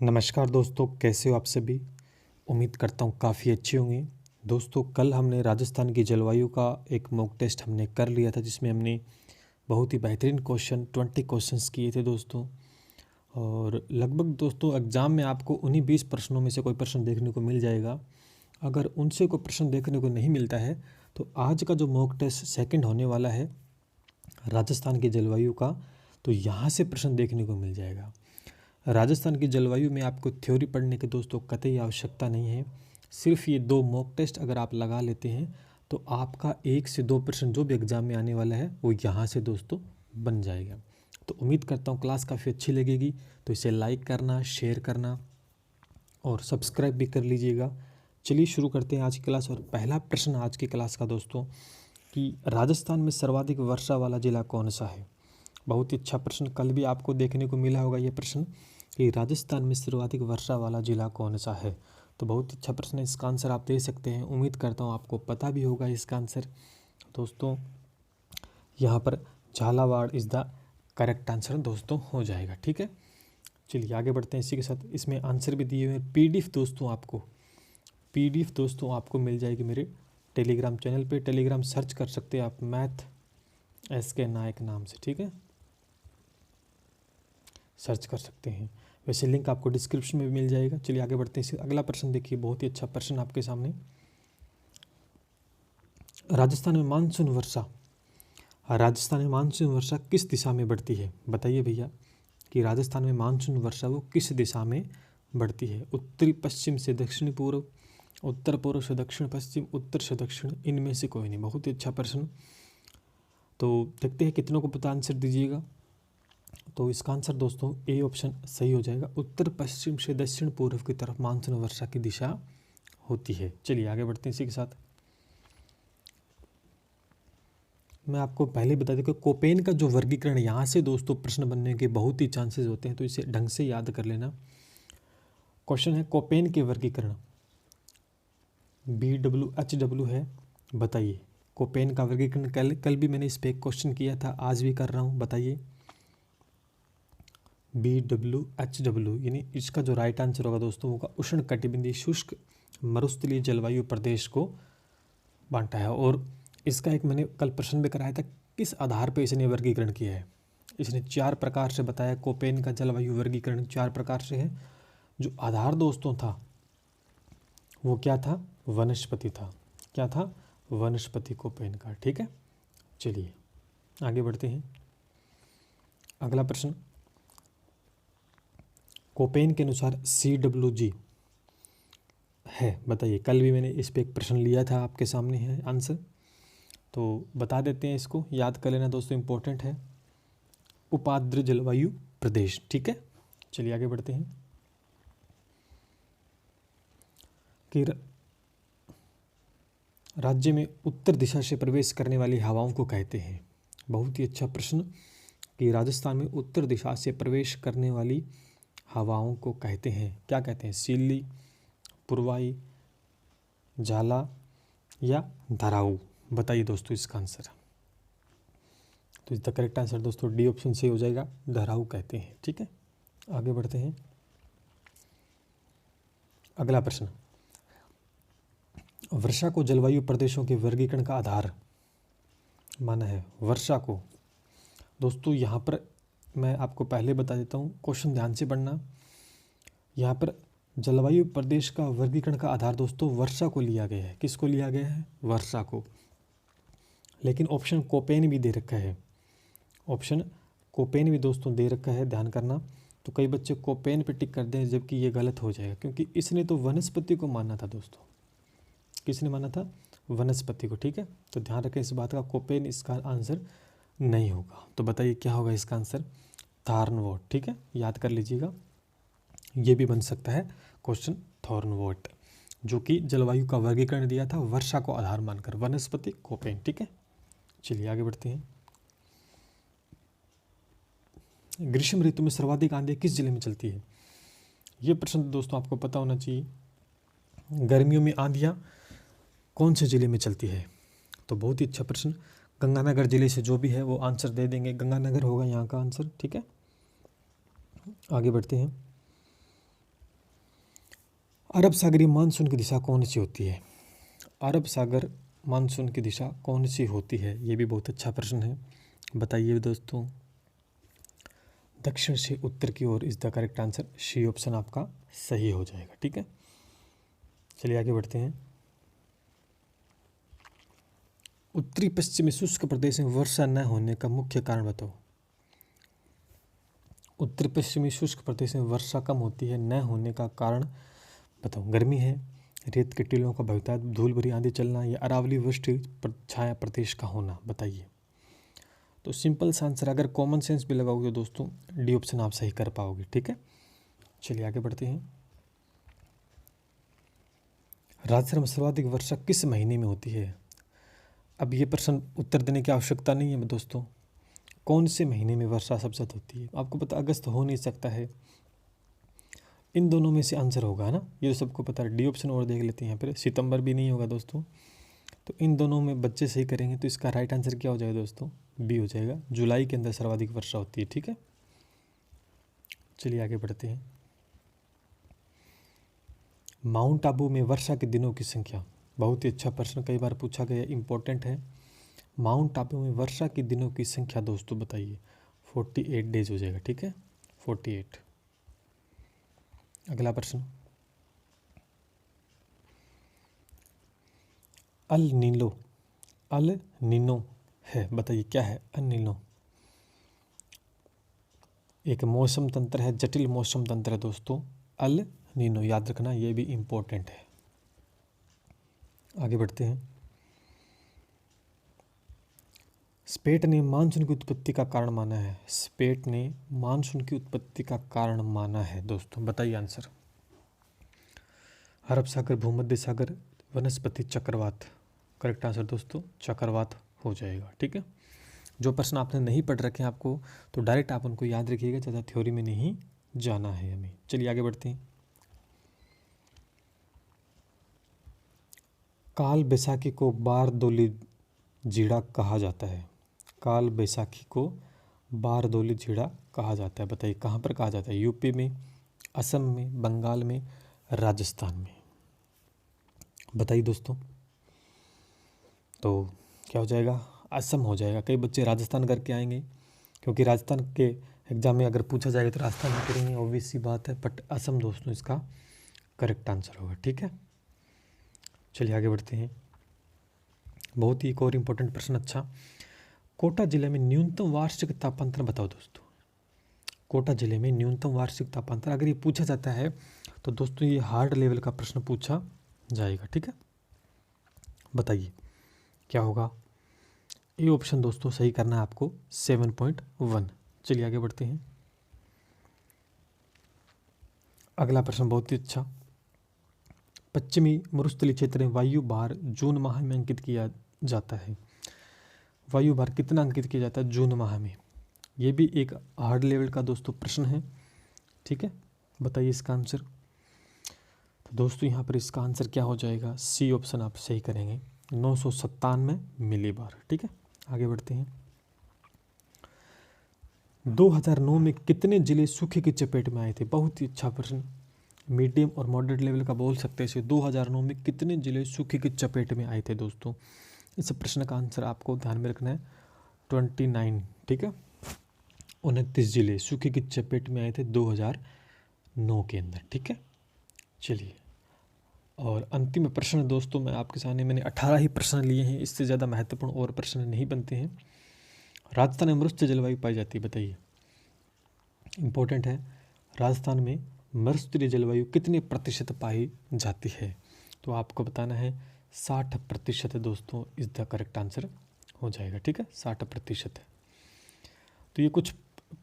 नमस्कार दोस्तों, कैसे हो आप सभी। उम्मीद करता हूँ काफ़ी अच्छे होंगे। दोस्तों, कल हमने राजस्थान की जलवायु का एक मॉक टेस्ट हमने कर लिया था, जिसमें हमने बहुत ही बेहतरीन 20 क्वेश्चंस किए थे दोस्तों। और लगभग दोस्तों एग्ज़ाम में आपको उन्हीं 20 प्रश्नों में से कोई प्रश्न देखने को मिल जाएगा। अगर उनसे कोई प्रश्न देखने को नहीं मिलता है तो आज का जो मॉक टेस्ट सेकेंड होने वाला है राजस्थान की जलवायु का, तो यहाँ से प्रश्न देखने को मिल जाएगा। राजस्थान की जलवायु में आपको थ्योरी पढ़ने की दोस्तों कतई आवश्यकता नहीं है। सिर्फ ये 2 मॉक टेस्ट अगर आप लगा लेते हैं तो आपका 1 से 2 प्रश्न जो भी एग्ज़ाम में आने वाला है वो यहाँ से दोस्तों बन जाएगा। तो उम्मीद करता हूँ क्लास काफ़ी अच्छी लगेगी, तो इसे लाइक करना, शेयर करना और सब्सक्राइब भी कर लीजिएगा। चलिए शुरू करते हैं आज की क्लास। और पहला प्रश्न आज की क्लास का दोस्तों कि राजस्थान में सर्वाधिक वर्षा वाला ज़िला कौन सा है। बहुत ही अच्छा प्रश्न, कल भी आपको देखने को मिला होगा ये प्रश्न कि राजस्थान में सर्वाधिक वर्षा वाला ज़िला कौन सा है। तो बहुत अच्छा प्रश्न है, इसका आंसर आप दे सकते हैं। उम्मीद करता हूँ आपको पता भी होगा इसका आंसर। दोस्तों यहाँ पर Jhalawar is the correct answer दोस्तों हो जाएगा। ठीक है, चलिए आगे बढ़ते हैं। इसी के साथ इसमें आंसर भी दिए हुए हैं। पीडीएफ दोस्तों आपको मिल जाएगी मेरे टेलीग्राम चैनल पे। टेलीग्राम सर्च कर सकते हैं आप मैथ SK नायक नाम से। ठीक है, सर्च कर सकते हैं। वैसे लिंक आपको डिस्क्रिप्शन में भी मिल जाएगा। चलिए आगे बढ़ते हैं। अगला प्रश्न देखिए, बहुत ही अच्छा प्रश्न आपके सामने। राजस्थान में मानसून वर्षा किस दिशा में बढ़ती है। बताइए भैया कि राजस्थान में मानसून वर्षा वो किस दिशा में बढ़ती है। उत्तरी पश्चिम से दक्षिणी पूर्व, उत्तर पूर्व से दक्षिण पश्चिम, उत्तर से दक्षिण, इनमें से कोई नहीं। बहुत ही अच्छा प्रश्न। तो देखते हैं कितनों को पता, आंसर दीजिएगा। तो इसका आंसर दोस्तों ए ऑप्शन सही हो जाएगा। उत्तर पश्चिम से दक्षिण पूर्व की तरफ मानसून वर्षा की दिशा होती है। चलिए आगे बढ़ते हैं। इसी के साथ मैं आपको पहले बता दूं कि कोपेन का जो वर्गीकरण, यहाँ से दोस्तों प्रश्न बनने के बहुत ही चांसेस होते हैं, तो इसे ढंग से याद कर लेना। क्वेश्चन है कोपेन के वर्गीकरण, BWHW है। बताइए कोपेन का वर्गीकरण। कल भी मैंने इस पर एक क्वेश्चन किया था, आज भी कर रहा हूँ। बताइए BWHW यानी इसका जो राइट आंसर होगा दोस्तों होगा उष्ण कटिबंधीय शुष्क मरुस्थलीय जलवायु प्रदेश को बांटा है। और इसका एक मैंने कल प्रश्न भी कराया था, किस आधार पर इसने वर्गीकरण किया है। इसने 4 प्रकार से बताया। कोपेन का जलवायु वर्गीकरण 4 प्रकार से है। जो आधार दोस्तों था वो क्या था, वनस्पति था। क्या था, वनस्पति कोपेन का। ठीक है, चलिए आगे बढ़ते हैं। अगला प्रश्न, कोपेन के अनुसार CWG है। बताइए, कल भी मैंने इस पे एक प्रश्न लिया था, आपके सामने है आंसर, तो बता देते हैं। इसको याद कर लेना दोस्तों, इम्पोर्टेंट है। उपाद्र जलवायु प्रदेश। ठीक है, चलिए आगे बढ़ते हैं कि राज्य में उत्तर दिशा से प्रवेश करने वाली हवाओं को कहते हैं। बहुत ही अच्छा प्रश्न कि राजस्थान में उत्तर दिशा से प्रवेश करने वाली हवाओं को कहते हैं, क्या कहते हैं। सीली, पुरवाई, झाला या धराऊ। बताइए दोस्तों इसका आंसर। तो इसका करेक्ट आंसर दोस्तों डी ऑप्शन से हो जाएगा, धराऊ कहते हैं। ठीक है, आगे बढ़ते हैं। अगला प्रश्न, वर्षा को जलवायु प्रदेशों के वर्गीकरण का आधार माना है। वर्षा को दोस्तों यहाँ पर मैं आपको पहले बता देता हूँ, क्वेश्चन ध्यान से पढ़ना। यहाँ पर जलवायु प्रदेश का वर्गीकरण का आधार दोस्तों वर्षा को लिया गया है। किसको लिया गया है, वर्षा को। लेकिन ऑप्शन कोपेन भी दे रखा है। ऑप्शन कोपेन भी दोस्तों दे रखा है, ध्यान करना। तो कई बच्चे कोपेन पे टिक कर दें, जबकि ये गलत हो जाएगा, क्योंकि इसने तो वनस्पति को माना था दोस्तों। किसने माना था, वनस्पति को। ठीक है, तो ध्यान रखें इस बात का, कोपेन इसका आंसर नहीं होगा। तो बताइए क्या होगा इसका आंसर, थॉर्नवोट। ठीक है, याद कर लीजिएगा, ये भी बन सकता है क्वेश्चन, थॉर्नवोट, जो कि जलवायु का वर्गीकरण दिया था वर्षा को आधार मानकर, वनस्पति कोपेन। ठीक है, चलिए आगे बढ़ते हैं। ग्रीष्म ऋतु में सर्वाधिक आंधी किस जिले में चलती है। ये प्रश्न दोस्तों आपको पता होना चाहिए। गर्मियों में आंधियाँ कौन से जिले में चलती है। तो बहुत ही अच्छा प्रश्न, गंगानगर जिले से जो भी है वो आंसर दे देंगे। गंगानगर होगा यहाँ का आंसर। ठीक है, आगे बढ़ते हैं। अरब सागरीय मानसून की दिशा कौन सी होती है? अरब सागर मानसून की दिशा कौन सी होती है? ये भी बहुत अच्छा प्रश्न है, बताइए दोस्तों। दक्षिण से उत्तर की ओर is the correct answer. C option आपका सही हो जाएगा। ठीक है, चलिए आगे बढ़ते हैं। उत्तरी पश्चिमी शुष्क प्रदेश में वर्षा न होने का मुख्य कारण बताओ। उत्तरी पश्चिमी शुष्क प्रदेश में वर्षा कम होती है, न होने का कारण बताओ। गर्मी है, रेत के टीलों का बहुतायत, धूल भरी आंधी चलना, या अरावली वृष्टि छाया प्रदेश का होना, बताइए। तो सिंपल सा आंसर, अगर कॉमन सेंस भी लगाओगे दोस्तों, डी ऑप्शन आप सही कर पाओगे। ठीक है, चलिए आगे बढ़ते हैं। राजस्थान में सर्वाधिक वर्षा किस महीने में होती है? अब ये प्रश्न उत्तर देने की आवश्यकता नहीं है दोस्तों। कौन से महीने में वर्षा सबसे ज़्यादा होती है? आपको पता, अगस्त हो नहीं सकता है, इन दोनों में से आंसर होगा ना, ये तो सबको पता है। डी ऑप्शन और देख लेते हैं यहाँ पर, सितंबर भी नहीं होगा दोस्तों। तो इन दोनों में बच्चे सही करेंगे तो इसका राइट आंसर क्या हो जाएगा दोस्तों? बी हो जाएगा। जुलाई के अंदर सर्वाधिक वर्षा होती है। ठीक है, चलिए आगे बढ़ते हैं। माउंट आबू में वर्षा के दिनों की संख्या, बहुत ही अच्छा प्रश्न, कई बार पूछा गया, इंपॉर्टेंट है। माउंट आबू में वर्षा के दिनों की संख्या दोस्तों बताइए। 48 डेज हो जाएगा। ठीक है, 48। अगला प्रश्न, अल नीनो है, बताइए क्या है अल नीनो? एक मौसम तंत्र है, जटिल मौसम तंत्र है दोस्तों, अल नीनो, याद रखना, ये भी इम्पोर्टेंट है। आगे बढ़ते हैं। स्पेट ने मानसून की उत्पत्ति का कारण माना है। स्पेट ने मानसून की उत्पत्ति का कारण माना है दोस्तों, बताइए आंसर। अरब सागर, भूमध्य सागर, वनस्पति, चक्रवात। करेक्ट आंसर दोस्तों चक्रवात हो जाएगा। ठीक है, जो प्रश्न आपने नहीं पढ़ रखे हैं आपको, तो डायरेक्ट आप उनको याद रखिएगा, ज़्यादा थ्योरी में नहीं जाना है हमें। चलिए आगे बढ़ते हैं। काल बैसाखी को बारदोली झीड़ा कहा जाता है। काल बैसाखी को बारदोली झीड़ा कहा जाता है, बताइए कहाँ पर कहा जाता है? यूपी में, असम में, बंगाल में, राजस्थान में, बताइए दोस्तों। तो क्या हो जाएगा? असम हो जाएगा। कई बच्चे राजस्थान करके आएंगे, क्योंकि राजस्थान के एग्जाम में अगर पूछा जाएगा तो राजस्थान में करेंगे, ऑब्वियस सी बात है, बट असम दोस्तों इसका करेक्ट आंसर होगा। ठीक है, चलिए आगे बढ़ते हैं। बहुत ही एक और इम्पोर्टेंट प्रश्न, अच्छा, कोटा जिले में न्यूनतम वार्षिक तापांतर बताओ दोस्तों। कोटा जिले में न्यूनतम वार्षिक तापांतर, अगर ये पूछा जाता है तो दोस्तों ये हार्ड लेवल का प्रश्न पूछा जाएगा। ठीक है, बताइए क्या होगा? ये ऑप्शन दोस्तों सही करना है आपको, 7.1। चलिए आगे बढ़ते हैं। अगला प्रश्न बहुत ही अच्छा, पश्चिमी मरुस्थलीय क्षेत्र में वायु भार जून माह में अंकित किया जाता है। वायु भार कितना अंकित किया जाता है जून माह में? ये भी एक हार्ड लेवल का दोस्तों प्रश्न है। ठीक है, बताइए इसका आंसर। तो दोस्तों यहाँ पर इसका आंसर क्या हो जाएगा? सी ऑप्शन आप सही करेंगे, 997 मिलीबार। ठीक है, आगे बढ़ते हैं। 2009 में कितने जिले सूखे की चपेट में आए थे? बहुत ही अच्छा प्रश्न, मीडियम और मॉडरेट लेवल का बोल सकते हैं इसे। 2009 में कितने जिले सूखे की चपेट में आए थे दोस्तों? इस प्रश्न का आंसर आपको ध्यान में रखना है 29। ठीक है, 29 जिले सूखे की चपेट में आए थे 2009 के अंदर। ठीक है, चलिए, और अंतिम प्रश्न दोस्तों मैं आपके सामने, मैंने 18 ही प्रश्न लिए हैं, इससे ज़्यादा महत्वपूर्ण और प्रश्न नहीं बनते हैं। राजस्थान में मृष्ट जलवायु पाई जाती है, बताइए, इम्पोर्टेंट है। राजस्थान में मृष्टीय जलवायु कितने प्रतिशत पाई जाती है? तो आपको बताना है 60% दोस्तों, इज द करेक्ट आंसर हो जाएगा। ठीक है, 60% है। तो ये कुछ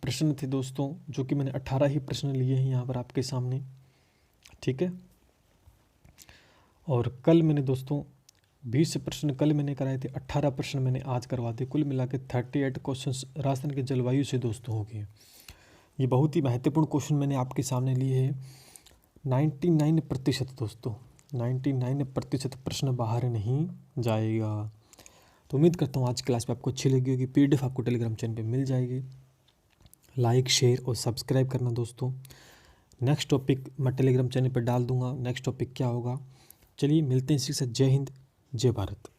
प्रश्न थे दोस्तों, जो कि मैंने 18 ही प्रश्न लिए हैं यहाँ पर आपके सामने। ठीक है, और कल मैंने दोस्तों 20 प्रश्न कल मैंने कराए थे, 18 प्रश्न मैंने आज करवा दिए, कुल मिला के 38 क्वेश्चन राजस्थान के जलवायु से दोस्तों हो गए। ये बहुत ही महत्वपूर्ण क्वेश्चन मैंने आपके सामने लिए हैं। 99% दोस्तों, 99% प्रश्न बाहर नहीं जाएगा। तो उम्मीद करता हूँ आज क्लास में आपको अच्छी लगी होगी। PDF आपको टेलीग्राम चैनल पे मिल जाएगी। लाइक, शेयर और सब्सक्राइब करना दोस्तों नेक्स्ट टॉपिक मैं टेलीग्राम चैनल पर डाल दूंगा। नेक्स्ट टॉपिक क्या होगा, चलिए मिलते हैं इसी के साथ। जय हिंद, जय भारत।